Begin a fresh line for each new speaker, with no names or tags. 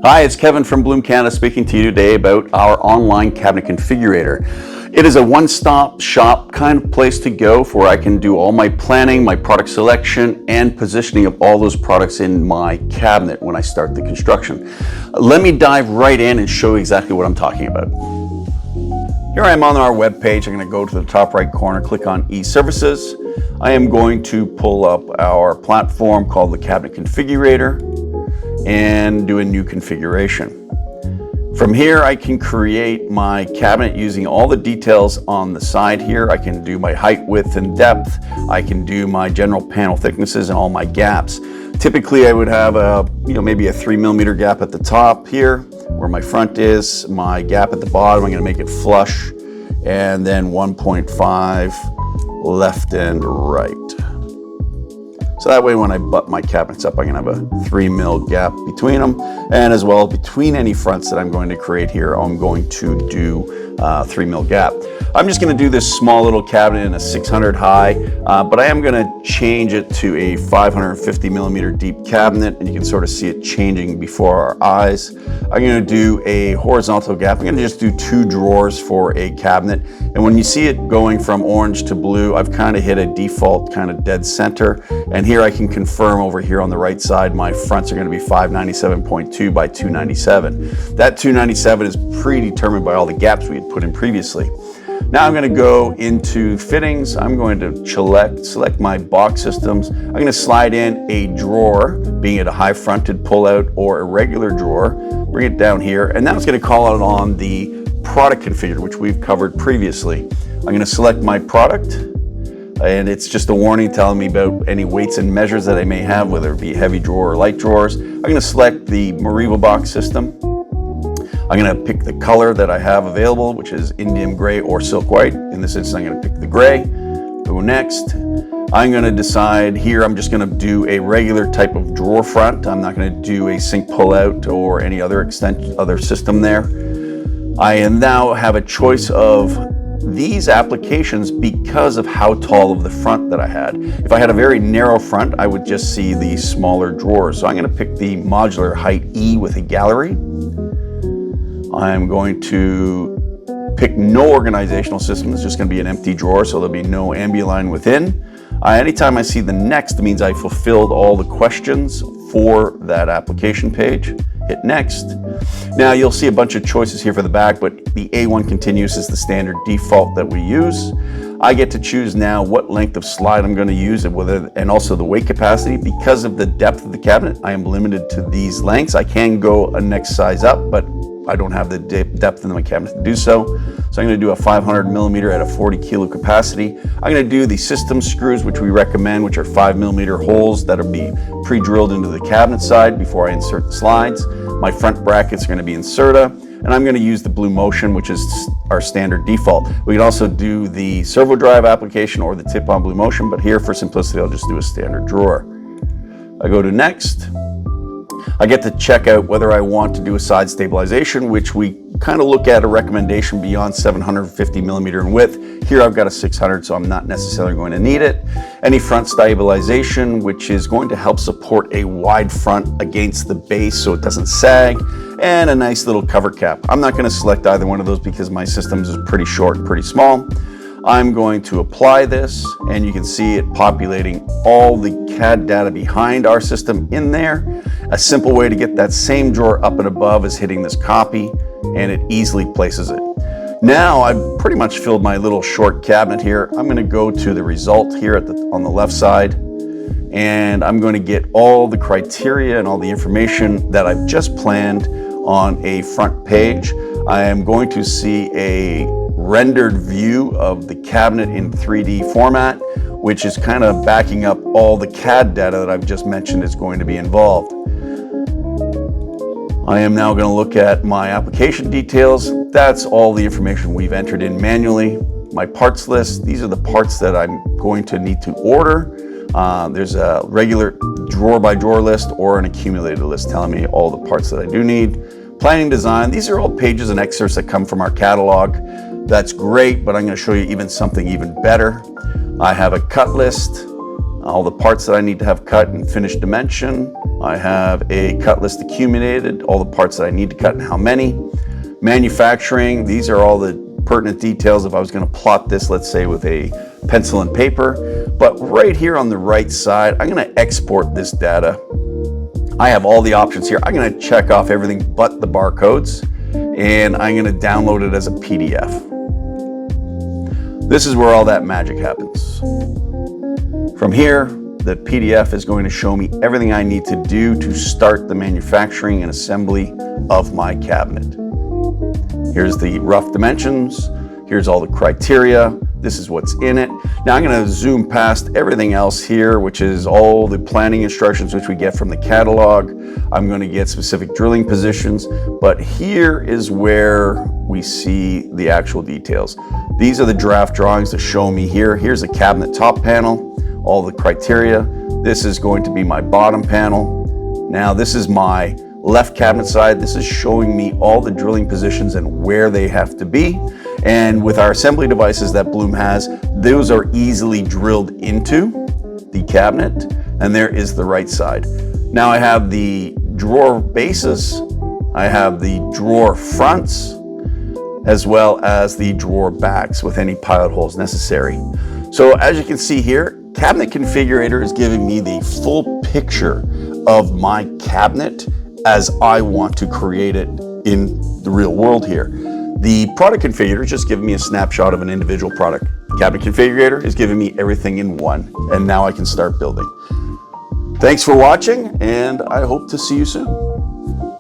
Hi, it's Kevin from Blum Canada speaking to you today about our online cabinet configurator. It is a one-stop shop kind of place to go for where I can do all my planning, my product selection, and positioning of all those products in my cabinet when I start the construction. Let me dive right in and show you exactly what I'm talking about. Here I am on our web page. I'm going to go to the top right corner, click on e-services. I am going to pull up our platform called the Cabinet Configurator and do a new configuration. From here, I can create my cabinet using all the details on the side here. I can do my height, width, and depth. I can do my general panel thicknesses and all my gaps. Typically, I would have maybe a 3mm gap at the top here, where my front is, my gap at the bottom. I'm going to make it flush, and then 1.5 left and right. So that way when I butt my cabinets up, I can have a 3mm gap between them, and as well between any fronts that I'm going to create here, I'm going to do 3mm gap. I'm just going to do this small little cabinet in a 600 high, but I am going to change it to a 550mm deep cabinet, and you can sort of see it changing before our eyes. I'm going to do a horizontal gap. I'm going to just do 2 drawers for a cabinet, and when you see it going from orange to blue, I've kind of hit a default kind of dead center, and here I can confirm over here on the right side, my fronts are going to be 597.2 by 297. That 297 is predetermined by all the gaps we had put in previously. Now I'm going to go into fittings. I'm going to select my box systems. I'm going to slide in a drawer, being it a high fronted pullout or a regular drawer, bring it down here, and now it's going to call out on the product configurator, which we've covered previously. I'm going to select my product, and it's just a warning telling me about any weights and measures that I may have, whether it be heavy drawer or light drawers. I'm going to select the Mariva box system. I'm going to pick the color that I have available, which is Indium Gray or Silk White. In this instance, I'm going to pick the gray. Go next. I'm going to decide here, I'm just going to do a regular type of drawer front. I'm not going to do a sink pullout or any other system there. I now have a choice of these applications because of how tall of the front that I had. If I had a very narrow front, I would just see the smaller drawers. So I'm going to pick the modular height E with a gallery. I'm going to pick no organizational system. It's just going to be an empty drawer, so there'll be no ambi-line within. Anytime I see the next, means I fulfilled all the questions for that application page. Hit next. Now you'll see a bunch of choices here for the back, but the A1 continuous is the standard default that we use. I get to choose now what length of slide I'm going to use and also the weight capacity. Because of the depth of the cabinet, I am limited to these lengths. I can go a next size up, but I don't have the depth in my cabinet to do so. So I'm going to do a 500mm at a 40 kilo capacity. I'm going to do the system screws, which we recommend, which are 5mm holes that'll be pre-drilled into the cabinet side before I insert the slides. My front brackets are going to be Inserta, and I'm going to use the Blue Motion, which is our standard default. We can also do the servo drive application or the tip-on Blue Motion, but here for simplicity, I'll just do a standard drawer. I go to next. I get to check out whether I want to do a side stabilization, which we kind of look at a recommendation beyond 750mm in width. Here I've got a 600, so I'm not necessarily going to need it. Any front stabilization, which is going to help support a wide front against the base so it doesn't sag, and a nice little cover cap. I'm not going to select either one of those because my systems is pretty short and pretty small. I'm going to apply this, and you can see it populating all the CAD data behind our system in there. A simple way to get that same drawer up and above is hitting this copy, and it easily places it. Now I've pretty much filled my little short cabinet here. I'm going to go to the result here on the left side, and I'm going to get all the criteria and all the information that I've just planned on a front page. I am going to see a rendered view of the cabinet in 3D format, which is kind of backing up all the CAD data that I've just mentioned is going to be involved. I am now going to look at my application details. That's all the information we've entered in manually. My parts list, these are the parts that I'm going to need to order. There's a regular drawer by drawer list or an accumulated list telling me all the parts that I do need. Planning design, these are all pages and excerpts that come from our catalog. That's great, but I'm going to show you something even better. I have a cut list, all the parts that I need to have cut and finished dimension, I have a cut list accumulated, all the parts that I need to cut and how many. Manufacturing, these are all the pertinent details if I was going to plot this, let's say with a pencil and paper. But right here on the right side, I'm going to export this data. I have all the options here. I'm going to check off everything but the barcodes, and I'm going to download it as a PDF. This is where all that magic happens. From here, the PDF is going to show me everything I need to do to start the manufacturing and assembly of my cabinet. Here's the rough dimensions. Here's all the criteria. This is what's in it. Now I'm going to zoom past everything else here, which is all the planning instructions which we get from the catalog. I'm going to get specific drilling positions, but here is where we see the actual details. These are the draft drawings that show me here. Here's a cabinet top panel, all the criteria. This is going to be my bottom panel. Now this is my left cabinet side. This is showing me all the drilling positions and where they have to be. And with our assembly devices that Blum has, those are easily drilled into the cabinet. And there is the right side. Now I have the drawer bases, I have the drawer fronts, as well as the drawer backs with any pilot holes necessary. So as you can see here, Cabinet Configurator is giving me the full picture of my cabinet as I want to create it in the real world here. The product configurator is just giving me a snapshot of an individual product. Cabinet Configurator is giving me everything in one, and now I can start building. Thanks for watching, and I hope to see you soon.